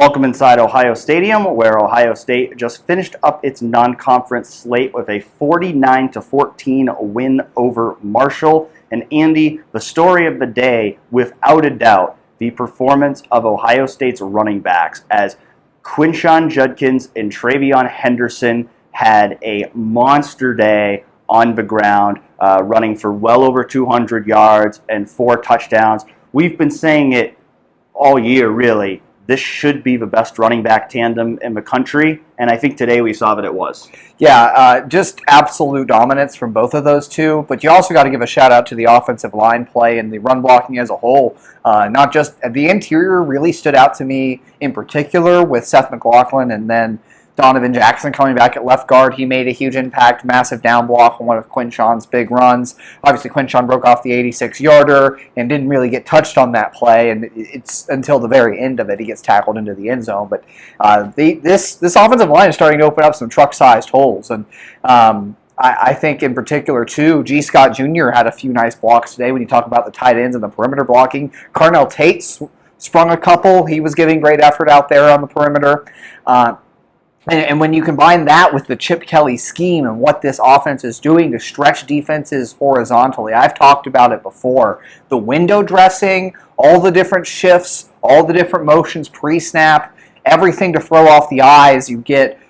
Welcome inside Ohio Stadium, where Ohio State just finished up its non-conference slate with a 49-14 win over Marshall. And Andy, the story of the day, without a doubt, the performance of Ohio State's running backs, as Quinshon, Judkins, and TreVeyon Henderson had a monster day on the ground, running for well over 200 yards and 4 touchdowns. We've been saying it all year, really. This should be the best running back tandem in the country, and I think today we saw that it was. Yeah, just absolute dominance from both of those two, but you also got to give a shout out to the offensive line play and the run blocking as a whole. Not just the interior really stood out to me in particular with Seth McLaughlin, and then Donovan Jackson coming back at left guard. He made a huge impact, massive down block on one of Quinshon's big runs. Obviously, Quinshon broke off the 86-yarder and didn't really get touched on that play, and it's until the very end of it he gets tackled into the end zone. But this offensive line is starting to open up some truck-sized holes, and I think in particular, too, G. Scott Jr. had a few nice blocks today when you talk about the tight ends and the perimeter blocking. Carnell Tate sprung a couple. He was giving great effort out there on the perimeter. And when you combine that with the Chip Kelly scheme and what this offense is doing to stretch defenses horizontally, I've talked about it before. The window dressing, all the different shifts, all the different motions pre-snap, everything to throw off the eyes. You get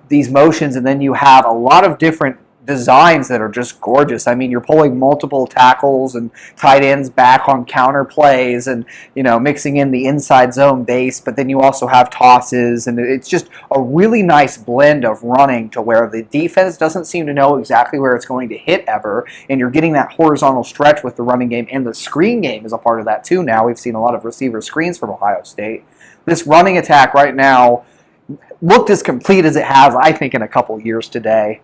these motions, and then you have a lot of different designs that are just gorgeous. I mean, you're pulling multiple tackles and tight ends back on counter plays and, mixing in the inside zone base, but then you also have tosses, and it's just a really nice blend of running to where the defense doesn't seem to know exactly where it's going to hit ever, and you're getting that horizontal stretch with the running game, and the screen game is a part of that too now. We've seen a lot of receiver screens from Ohio State. This running attack right now looked as complete as it has, I think, in a couple years today.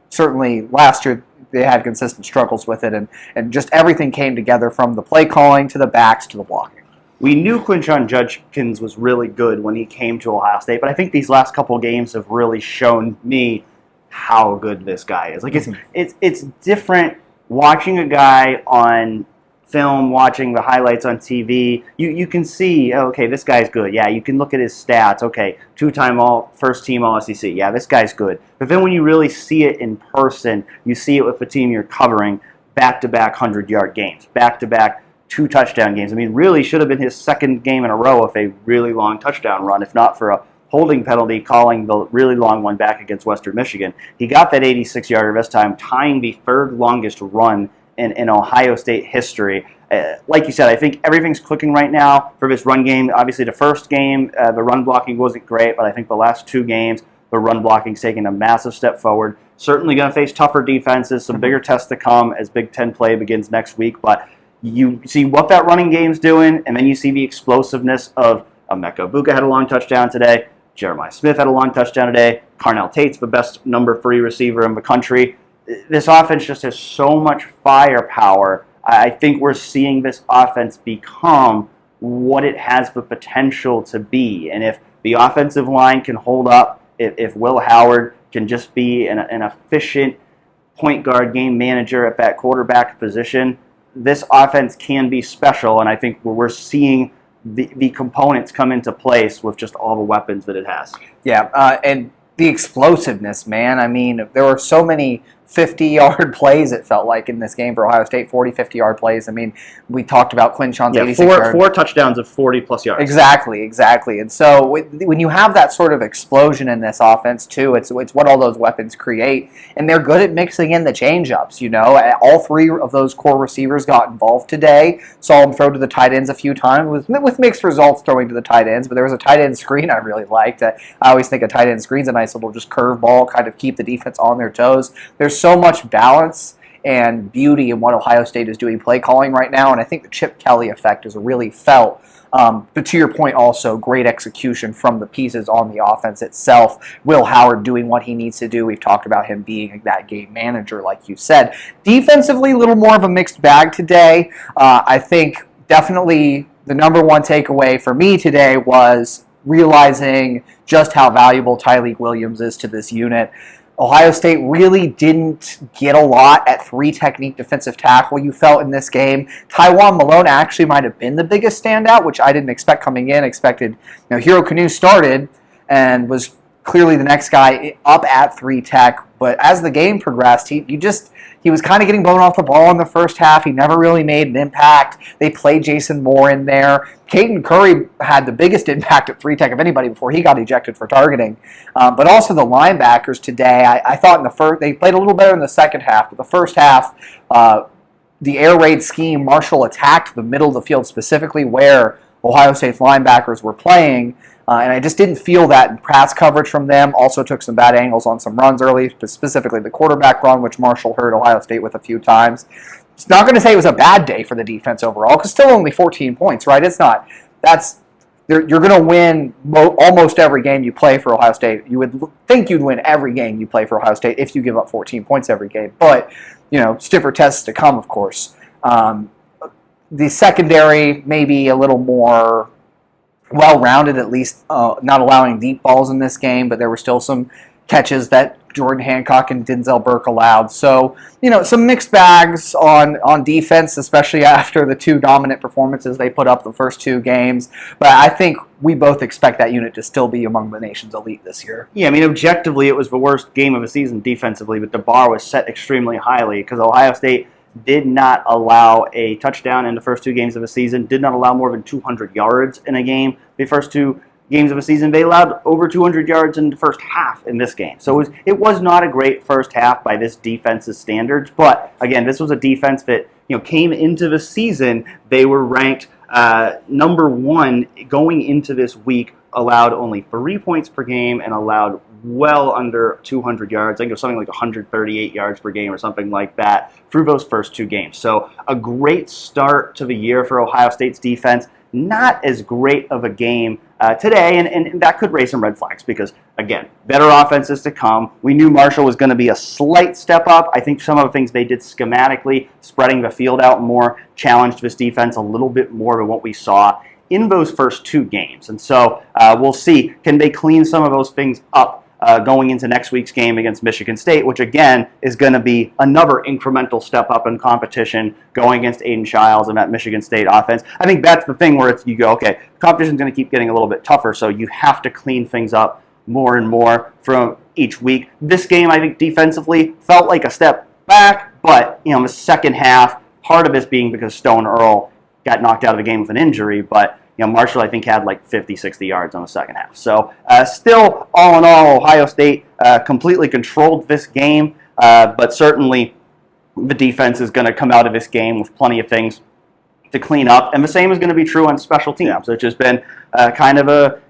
Certainly last year they had consistent struggles with it, and just everything came together from the play calling to the backs to the blocking. We knew Quinshon Judkins was really good when he came to Ohio State, but I think these last couple games have really shown me how good this guy is. Like it's different watching a guy on film, watching the highlights on TV. You can see, okay, this guy's good. Yeah, you can look at his stats. Okay, 2-time first team All-SEC. Yeah, this guy's good. But then when you really see it in person, you see it with the team you're covering, back-to-back 100-yard games, back-to-back 2-touchdown games. I mean, really should have been his second game in a row with a really long touchdown run, if not for a holding penalty calling the really long one back against Western Michigan. He got that 86-yarder this time, tying the third longest run in Ohio State history. Like you said, I think everything's clicking right now for this run game. Obviously, the first game, the run blocking wasn't great, but I think the last 2 games, the run blocking's taking a massive step forward. Certainly going to face tougher defenses, some bigger tests to come as Big Ten play begins next week, but you see what that running game's doing, and then you see the explosiveness of Emeka Egbuka had a long touchdown today, Jeremiah Smith had a long touchdown today, Carnell Tate's the best number 3 receiver in the country. This offense just has so much firepower. I think we're seeing this offense become what it has the potential to be. And if the offensive line can hold up, if Will Howard can just be an efficient point guard game manager at that quarterback position, this offense can be special. And I think we're seeing the components come into place with just all the weapons that it has. Yeah, and the explosiveness, man. I mean, there were so many 50-yard plays, it felt like, in this game for Ohio State, 40, 50-yard plays. I mean, we talked about Quinshon's 86-yard. Four touchdowns of 40-plus yards. Exactly. And so when you have that sort of explosion in this offense, too, it's what all those weapons create. And they're good at mixing in the change-ups, All 3 of those core receivers got involved today. Saw them throw to the tight ends a few times with mixed results throwing to the tight ends. But there was a tight end screen I really liked. I always think a tight end screen's a nice little just curve ball, kind of keep the defense on their toes. There's so much balance and beauty in what Ohio State is doing play calling right now, and I think the Chip Kelly effect is really felt. But to your point also, great execution from the pieces on the offense itself. Will Howard doing what he needs to do. We've talked about him being that game manager, like you said. Defensively, a little more of a mixed bag today. I think definitely the number one takeaway for me today was realizing just how valuable Tyleik Williams is to this unit. Ohio State really didn't get a lot at 3-technique defensive tackle, you felt, in this game. Tywone Malone actually might have been the biggest standout, which I didn't expect coming in. Expected, Hero Canoe started and was clearly the next guy up at 3-tech. But as the game progressed, he was kind of getting blown off the ball in the first half. He never really made an impact. They played Jason Moore in there. Caden Curry had the biggest impact at 3-tech of anybody before he got ejected for targeting. But also the linebackers today, I thought in the first, they played a little better in the second half, but the first half, the air raid scheme, Marshall attacked the middle of the field, specifically where Ohio State's linebackers were playing. And I just didn't feel that in pass coverage from them. Also took some bad angles on some runs early, specifically the quarterback run, which Marshall hurt Ohio State with a few times. It's not going to say it was a bad day for the defense overall, because still only 14 points, right? It's not. You're going to win almost every game you play for Ohio State. You would think you'd win every game you play for Ohio State if you give up 14 points every game. But, stiffer tests to come, of course. The secondary, maybe a little more well-rounded, at least not allowing deep balls in this game, but there were still some catches that Jordan Hancock and Denzel Burke allowed. So, some mixed bags on defense, especially after the two dominant performances they put up the first two games. But I think we both expect that unit to still be among the nation's elite this year. Yeah, objectively, it was the worst game of the season defensively, but the bar was set extremely highly because Ohio State did not allow a touchdown in the first two games of the season, did not allow more than 200 yards in a game the first two games of the season. They allowed over 200 yards in the first half in this game. So it was not a great first half by this defense's standards. But, again, this was a defense that came into the season. They were ranked number one going into this week, allowed only 3 points per game and allowed well under 200 yards. I think it was something like 138 yards per game or something like that through those first two games. So a great start to the year for Ohio State's defense. Not as great of a game today, and that could raise some red flags because, again, better offenses to come. We knew Marshall was going to be a slight step up. I think some of the things they did schematically, spreading the field out more, challenged this defense a little bit more than what we saw in those first two games. And so we'll see, can they clean some of those things up going into next week's game against Michigan State, which, again, is going to be another incremental step up in competition going against Aiden Childs and that Michigan State offense. I think that's the thing where you go, okay, competition's going to keep getting a little bit tougher, so you have to clean things up more and more from each week. This game, I think, defensively felt like a step back, but, in the second half, part of this being because Stone Earl got knocked out of the game with an injury, but Marshall, I think, had like 50, 60 yards on the second half. So still, all in all, Ohio State completely controlled this game, but certainly the defense is going to come out of this game with plenty of things to clean up. And the same is going to be true on special teams, which has been kind of a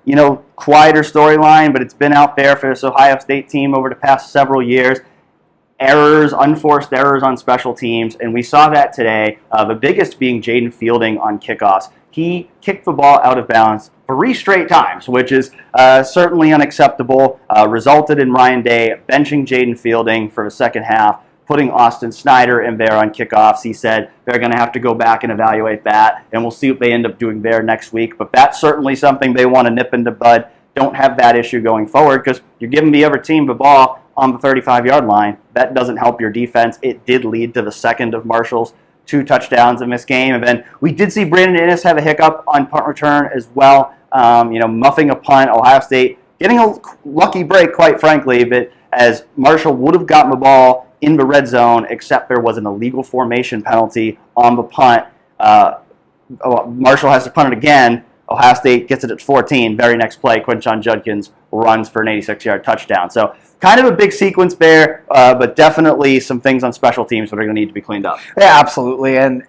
quieter storyline, but it's been out there for this Ohio State team over the past several years. Unforced errors on special teams, and we saw that today, the biggest being Jaden Fielding on kickoffs. He kicked the ball out of bounds 3 straight times, which is certainly unacceptable. Resulted in Ryan Day benching Jaden Fielding for the second half, putting Austin Snyder in there on kickoffs. He said they're going to have to go back and evaluate that, and we'll see what they end up doing there next week. But that's certainly something they want to nip in the bud. Don't have that issue going forward because you're giving the other team the ball on the 35-yard line. That doesn't help your defense. It did lead to the second of Marshall's 2 touchdowns in this game. And then we did see Brandon Innes have a hiccup on punt return as well, muffing a punt. Ohio State getting a lucky break, quite frankly, but as Marshall would have gotten the ball in the red zone, except there was an illegal formation penalty on the punt. Marshall has to punt it again. Ohio State gets it at 14. Very next play, Quinshon Judkins runs for an 86-yard touchdown. So kind of a big sequence there, but definitely some things on special teams that are going to need to be cleaned up. Yeah, absolutely. And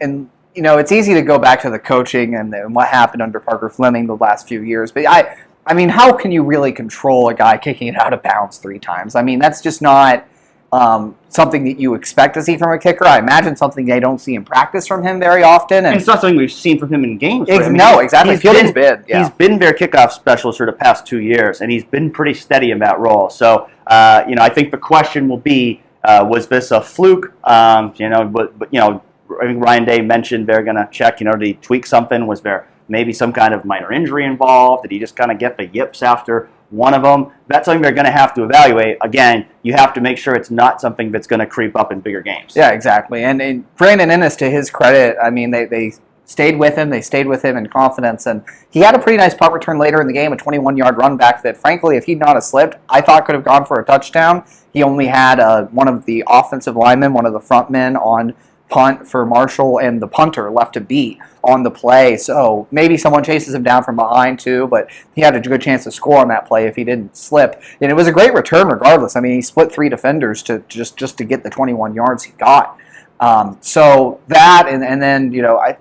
it's easy to go back to the coaching and what happened under Parker Fleming the last few years. But I mean, how can you really control a guy kicking it out of bounds 3 times? I mean, that's just not something that you expect to see from a kicker. I imagine something they don't see in practice from him very often. And it's not something we've seen from him in games. No, exactly. He's been their kickoff specialist for the past 2 years, and he's been pretty steady in that role. So, I think the question will be, was this a fluke? I think Ryan Day mentioned they're going to check, did he tweak something? Was there maybe some kind of minor injury involved? Did he just kind of get the yips after one of them. That's something they're going to have to evaluate. Again, you have to make sure it's not something that's going to creep up in bigger games. Yeah, exactly. And Brandon Ennis, to his credit, I mean, they stayed with him. They stayed with him in confidence. And he had a pretty nice punt return later in the game, a 21-yard run back that, frankly, if he'd not have slipped, I thought could have gone for a touchdown. He only had one of the offensive linemen, one of the front men on punt for Marshall, and the punter left a beat on the play. So maybe someone chases him down from behind too, but he had a good chance to score on that play if he didn't slip. And it was a great return regardless. I mean, he split 3 defenders to just to get the 21 yards he got. So that, and then,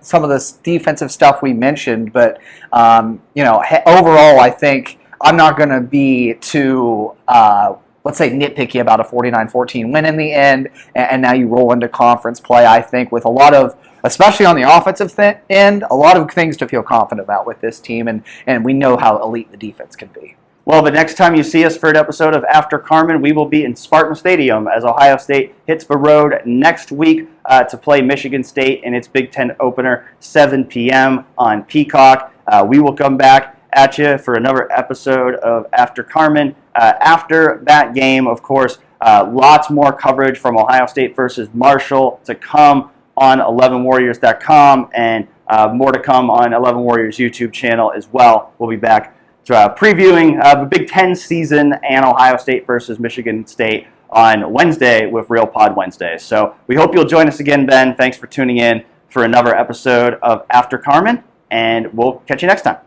some of this defensive stuff we mentioned, but, overall, I think I'm not going to be too, let's say, nitpicky about a 49-14 win in the end, and now you roll into conference play, I think, with a lot of, especially on the offensive end, a lot of things to feel confident about with this team, and we know how elite the defense can be. Well, the next time you see us for an episode of After Carmen, we will be in Spartan Stadium as Ohio State hits the road next week to play Michigan State in its Big Ten opener, 7 p.m. on Peacock. We will come back at you for another episode of After Carmen. After that game, of course, lots more coverage from Ohio State versus Marshall to come on 11warriors.com, and more to come on 11 Warriors YouTube channel as well. We'll be back previewing the Big Ten season and Ohio State versus Michigan State on Wednesday with Real Pod Wednesday. So we hope you'll join us again, Ben. Thanks for tuning in for another episode of After Carmen, and we'll catch you next time.